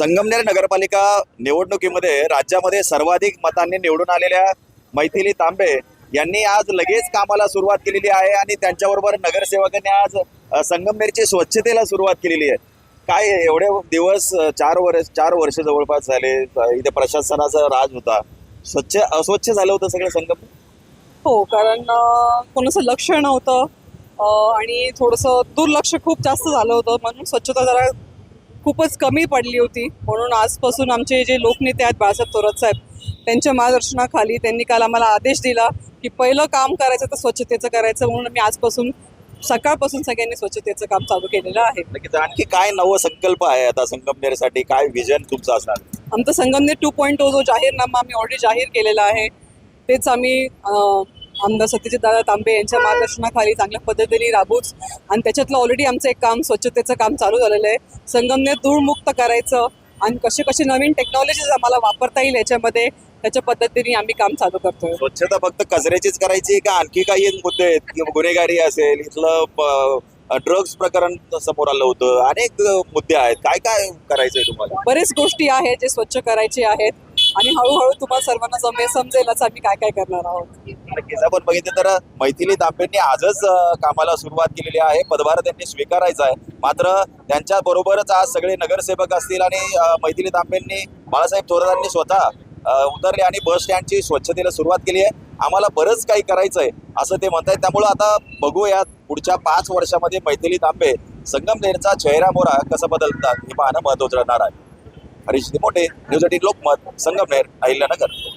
संगमनेर नगरपालिका निवडणुकीमध्ये राज्यामध्ये सर्वाधिक मतांनी निवडून आलेल्या मैथिली तांबे यांनी आज लगेच कामाला सुरुवात केलेली आहे आणि त्यांच्याबरोबर नगरसेवकांनी आज संगमनेरची स्वच्छतेला सुरुवात केलेली आहे. काय एवढे दिवस 4 वर्ष जवळपास झाले, इथे प्रशासनाचा राज होता, अस्वच्छ झालं होतं सगळं संगमनेर. हो, कारण कोणाचं लक्ष नव्हतं आणि थोडंसं दुर्लक्ष खूप जास्त झालं होतं, म्हणून स्वच्छता जरा खूपच कमी पडली होती. म्हणून आजपासून आमचे जे लोकनेते आहेत बाळासाहेब थोरात साहेब, त्यांच्या मार्गदर्शनाखाली त्यांनी काल आम्हाला आदेश दिला की पहिलं काम करायचं तर स्वच्छतेचं करायचं. म्हणून आम्ही आजपासून सकाळपासून सगळ्यांनी स्वच्छतेचं काम चालू केलेलं आहे. नक्कीच. आणखी काय नवं संकल्प आहे आता संगमनेरसाठी, काय विजन तुमचं असणार? आमचं संगमनेर 2.0 जो जाहीरनामा आम्ही ऑलरेडी जाहीर केलेला आहे, तेच आम्ही आमदार सत्यजित दादा तांबे यांच्या मार्गदर्शनाखाली चांगल्या पद्धतीने राबूच. आणि त्याच्यातलं ऑलरेडी आमचं एक काम, स्वच्छतेचं काम चालू झालेलं आहे. संगमनेर धूळमुक्त करायचं आणि कसे कसे नवीन टेक्नॉलॉजीज आम्हाला वापरता येईल याच्यामध्ये, त्याच्या पद्धतीने आम्ही काम चालू करतोय. स्वच्छता फक्त कचऱ्याचीच करायची का आणखी काही मुद्दे आहेत की गुन्हेगारी असेल, इथलं ड्रग्स प्रकरण समोर आलं होतं, अनेक मुद्दे आहेत, काय काय करायचंय तुम्हाला? बरेच गोष्टी आहेत जे स्वच्छ करायचे आहेत आणि हळूहळू तुम्हाला सर्वांना समजेलच आम्ही काय काय करणार आहोत. नक्कीच. आपण बघितलं तर मैथिली तांबेंनी आजच कामाला सुरुवात केलेली आहे, पदभार त्यांनी स्वीकारायचा आहे. मात्र त्यांच्या बरोबरच आज सगळे नगरसेवक असतील आणि मैथिली तांबेंनी, बाळासाहेब थोरातांनी स्वतः उतरले आणि बस स्टँडची स्वच्छतेला सुरुवात केली आहे. आम्हाला बरंच काही करायचं आहे असं ते म्हणतायत. त्यामुळं आता बघूयात पुढच्या 5 वर्षामध्ये मैथिली तांबे संगमनेरचा चेहरा मोहरा कसं बदलतात हे पाहणं महत्त्वाचं राहणार आहे. हरीश मोठे, न्यूज 18 लोकमत, संगमनेर, अहिल्यानगर.